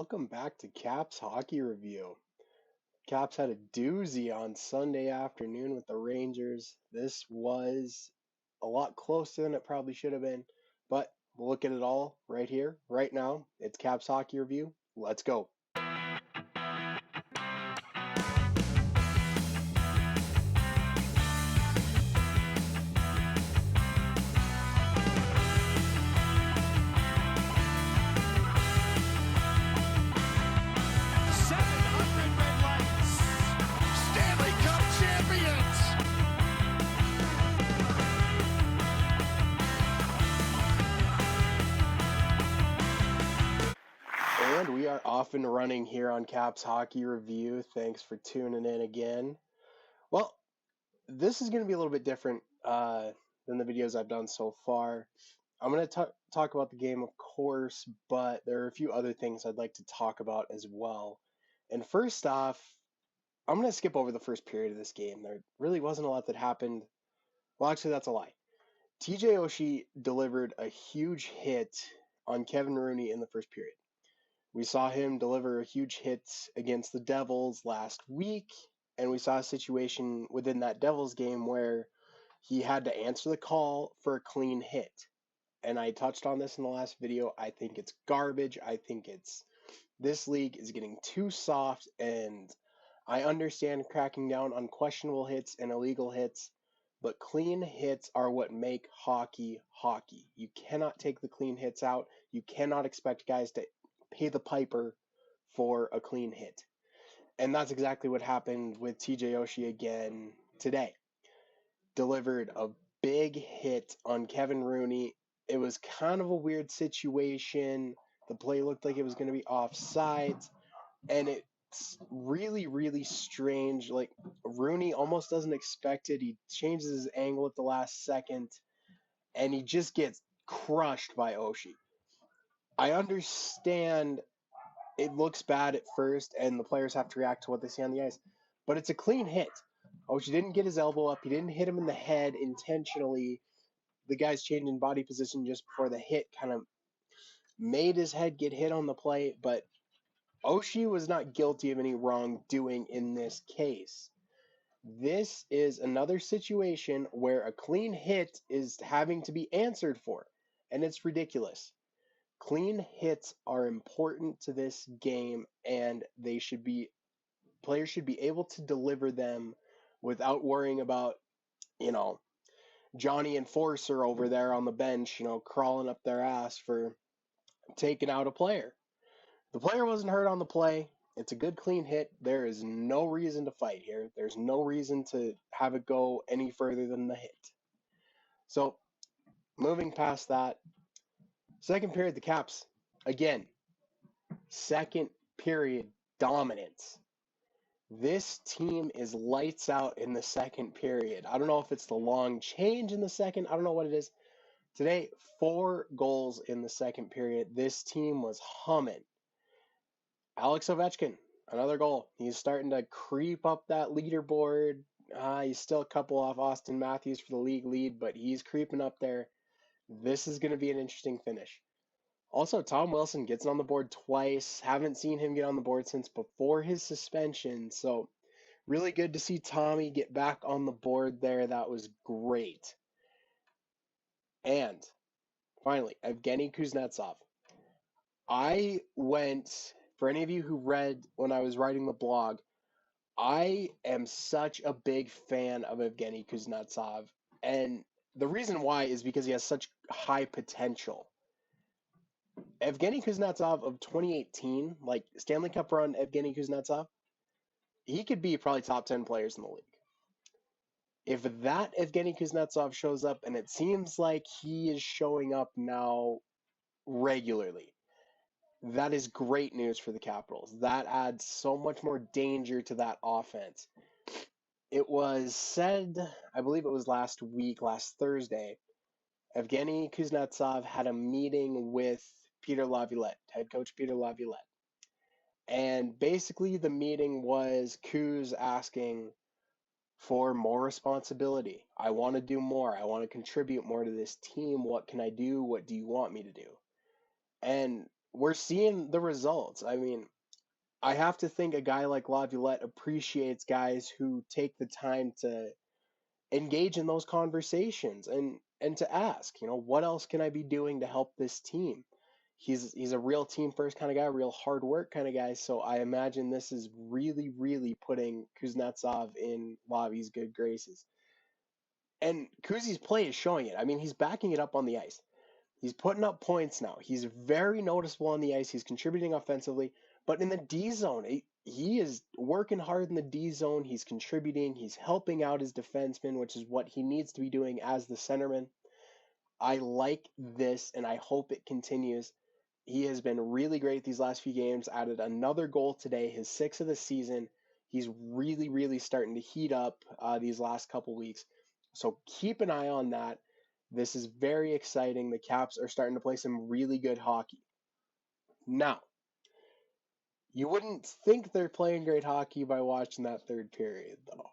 welcome back to Caps Hockey Review. Caps had a doozy on Sunday afternoon with the Rangers. This was a lot closer than it probably should have been, but we'll look at it all right here, right now. It's Caps Hockey Review. Let's go. And we are off and running here on Caps Hockey Review. Thanks for tuning in again. Well, this is going to be a little bit different than the videos I've done so far. I'm going to talk about the game, of course, but there are a few other things I'd like to talk about as well. And first off, I'm going to skip over the first period of this game. There really wasn't a lot that happened. Well, actually, that's a lie. TJ Oshie delivered a huge hit on Kevin Rooney in the first period. We saw him deliver a huge hit against the Devils last week, and we saw a situation within that Devils game where he had to answer the call for a clean hit. And I touched on this in the last video. I think it's garbage. I think this league is getting too soft, and I understand cracking down on questionable hits and illegal hits, but clean hits are what make hockey hockey. You cannot take the clean hits out. You cannot expect guys to pay the piper for a clean hit. And that's exactly what happened with TJ Oshie again today. Delivered a big hit on Kevin Rooney. It was kind of a weird situation. The play looked like it was going to be offsides, and it's really, really strange. Like, Rooney almost doesn't expect it. He changes his angle at the last second, and he just gets crushed by Oshie. I understand it looks bad at first, and the players have to react to what they see on the ice, but it's a clean hit. Oshie didn't get his elbow up. He didn't hit him in the head intentionally. The guy's changing body position just before the hit kind of made his head get hit on the play, but Oshie was not guilty of any wrongdoing in this case. This is another situation where a clean hit is having to be answered for, and it's ridiculous. Clean hits are important to this game, and players should be able to deliver them without worrying about, Johnny Enforcer over there on the bench, crawling up their ass for taking out a player. The player wasn't hurt on the play. It's a good clean hit. There is no reason to fight here. There's no reason to have it go any further than the hit. So, moving past that, second period, the Caps, again, second period dominance. This team is lights out in the second period. I don't know if it's the long change in the second. I don't know what it is. Today, 4 goals in the second period. This team was humming. Alex Ovechkin, another goal. He's starting to creep up that leaderboard. He's still a couple off Austin Matthews for the league lead, but he's creeping up there. This is going to be an interesting finish. Also, Tom Wilson gets on the board twice. Haven't seen him get on the board since before his suspension. So really good to see Tommy get back on the board there. That was great. And finally, Evgeny Kuznetsov. For any of you who read when I was writing the blog, I am such a big fan of Evgeny Kuznetsov. And the reason why is because he has such high potential. Evgeny Kuznetsov of 2018, like Stanley Cup run Evgeny Kuznetsov, he could be probably top 10 players in the league. If that Evgeny Kuznetsov shows up, and it seems like he is showing up now regularly, that is great news for the Capitals. That adds so much more danger to that offense. It was said, I believe it was last Thursday, Evgeny Kuznetsov had a meeting with Peter Laviolette, head coach Peter Laviolette. And basically the meeting was Kuz asking for more responsibility. I want to do more. I want to contribute more to this team. What can I do? What do you want me to do? And we're seeing the results. I mean, I have to think a guy like Laviolette appreciates guys who take the time to engage in those conversations and to ask, what else can I be doing to help this team? He's a real team first kind of guy, real hard work kind of guy. So I imagine this is really, really putting Kuznetsov in Lavi's good graces. And Kuzi's play is showing it. I mean, he's backing it up on the ice. He's putting up points now. He's very noticeable on the ice. He's contributing offensively, but in the D zone, he is working hard in the D zone. He's contributing. He's helping out his defenseman, which is what he needs to be doing as the centerman. I like this, and I hope it continues. He has been really great these last few games. Added another goal today, his sixth of the season. He's really, really starting to heat up these last couple weeks. So keep an eye on that. This is very exciting. The Caps are starting to play some really good hockey. Now, you wouldn't think they're playing great hockey by watching that third period, though.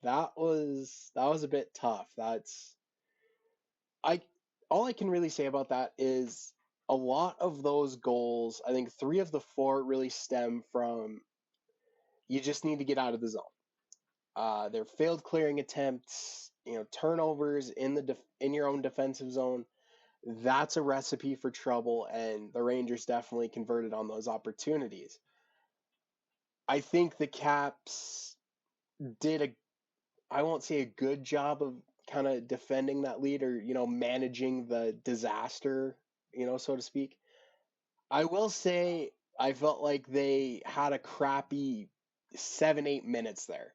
That was a bit tough. I all I can really say about that is a lot of those goals, I think three of the four really stem from you just need to get out of the zone. Their failed clearing attempts, turnovers in your own defensive zone. That's a recipe for trouble, and the Rangers definitely converted on those opportunities. I think the Caps did I won't say a good job of kind of defending that lead or, managing the disaster, so to speak. I will say I felt like they had a crappy 7, 8 minutes there.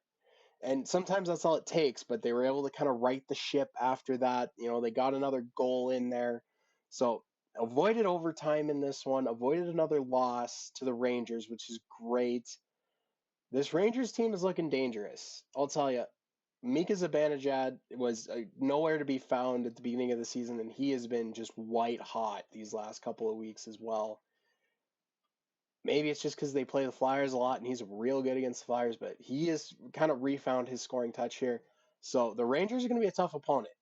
And sometimes that's all it takes, but they were able to kind of right the ship after that. They got another goal in there. So avoided overtime in this one, avoided another loss to the Rangers, which is great. This Rangers team is looking dangerous. I'll tell you, Mika Zibanejad was nowhere to be found at the beginning of the season, and he has been just white hot these last couple of weeks as well. Maybe it's just because they play the Flyers a lot and he's real good against the Flyers, but he has kind of refound his scoring touch here. So the Rangers are going to be a tough opponent.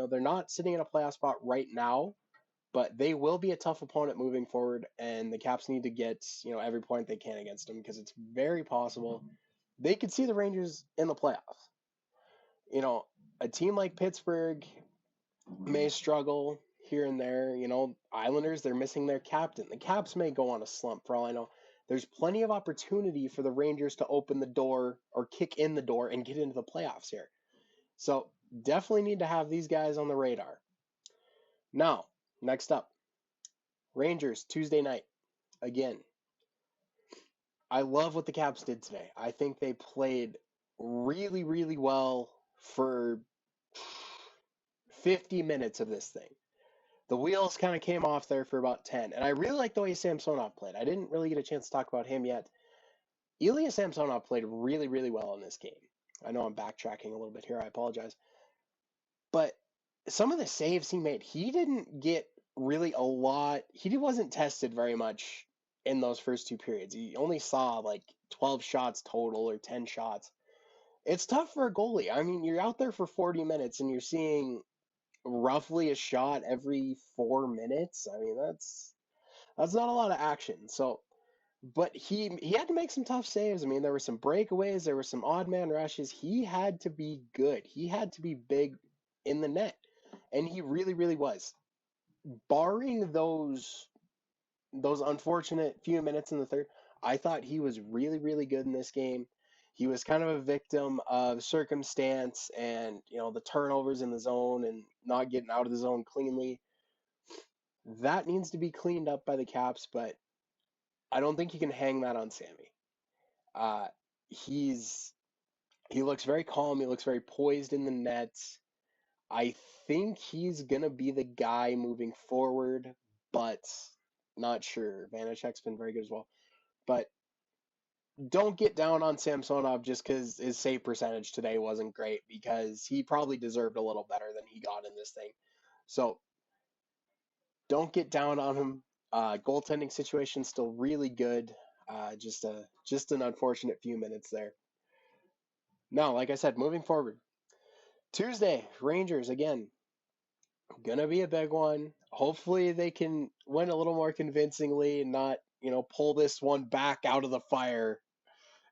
They're not sitting in a playoff spot right now, but they will be a tough opponent moving forward, and the Caps need to get, every point they can against them because it's very possible they could see the Rangers in the playoffs. A team like Pittsburgh may struggle here and there. Islanders, they're missing their captain. The Caps may go on a slump for all I know. There's plenty of opportunity for the Rangers to open the door or kick in the door and get into the playoffs here. So definitely need to have these guys on the radar. Now, next up, Rangers Tuesday night. Again, I love what the Caps did today. I think they played really, really well for 50 minutes of this thing. The wheels kind of came off there for about 10. And I really like the way Samsonov played. I didn't really get a chance to talk about him yet. Ilya Samsonov played really, really well in this game. I know I'm backtracking a little bit here. I apologize. But some of the saves he made, he didn't get really a lot. He wasn't tested very much in those first two periods. He only saw like 12 shots total or 10 shots. It's tough for a goalie. I mean, you're out there for 40 minutes and you're seeing roughly a shot every 4 minutes. I mean, that's not a lot of action. So, but he had to make some tough saves. I mean, there were some breakaways, there were some odd man rushes. He had to be good. He had to be big in the net, and he really, really was. Barring those unfortunate few minutes in the third, I thought he was really, really good in this game. He was kind of a victim of circumstance and, the turnovers in the zone and not getting out of the zone cleanly. That needs to be cleaned up by the Caps, but I don't think you can hang that on Sammy. Uh, he's he looks very calm. He looks very poised in the net. I think he's gonna be the guy moving forward, but not sure. Vanacek's been very good as well, but don't get down on Samsonov just because his save percentage today wasn't great because he probably deserved a little better than he got in this thing. So don't get down on him. Goaltending situation still really good. Just an unfortunate few minutes there. Now, like I said, moving forward, Tuesday Rangers again. Gonna be a big one. Hopefully they can win a little more convincingly and not, pull this one back out of the fire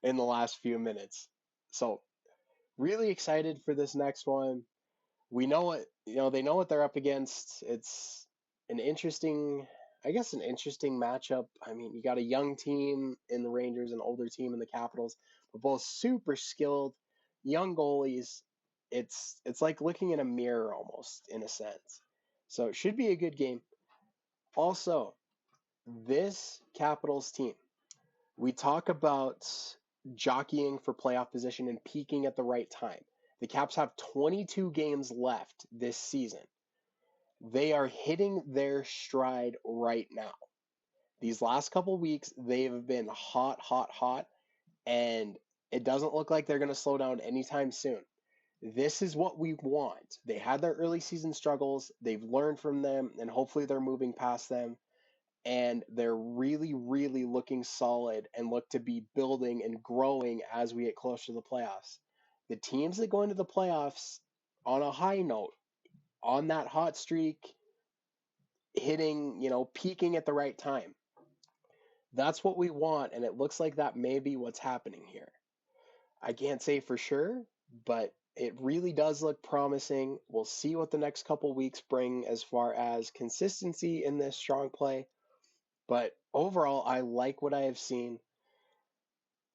in the last few minutes. So, really excited for this next one. We know what, they know what they're up against. It's an interesting, I guess, an interesting matchup. I mean, you got a young team in the Rangers, an older team in the Capitals, but both super skilled, young goalies. It's like looking in a mirror almost in a sense. So it should be a good game. Also, this Capitals team, we talk about jockeying for playoff position and peaking at the right time. The Caps have 22 games left this season. They are hitting their stride right now. These last couple weeks, they've been hot, hot, hot, and it doesn't look like they're going to slow down anytime soon. This is what we want. They had their early season struggles, they've learned from them, and hopefully they're moving past them. And they're really, really looking solid and look to be building and growing as we get closer to the playoffs. The teams that go into the playoffs on a high note, on that hot streak, hitting, peaking at the right time. That's what we want, and it looks like that may be what's happening here. I can't say for sure, but it really does look promising. We'll see what the next couple weeks bring as far as consistency in this strong play. But overall, I like what I have seen.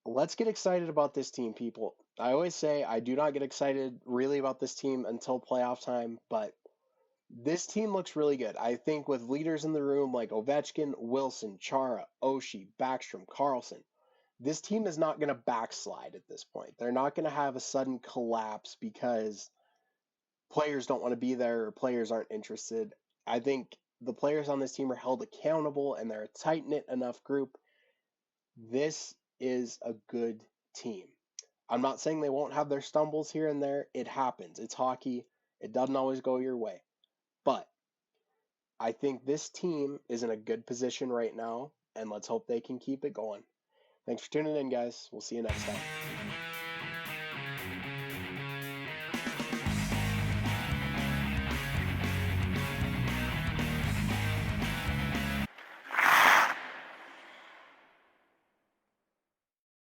Let's get excited about this team, people. I always say I do not get excited really about this team until playoff time, but this team looks really good. I think with leaders in the room like Ovechkin, Wilson, Chara, Oshie, Backstrom, Carlson, this team is not going to backslide at this point. They're not going to have a sudden collapse because players don't want to be there or players aren't interested. I think the players on this team are held accountable and they're a tight knit enough group. This is a good team. I'm not saying they won't have their stumbles here and there. It happens. It's hockey. It doesn't always go your way. But I think this team is in a good position right now, and let's hope they can keep it going. Thanks for tuning in, guys. We'll see you next time.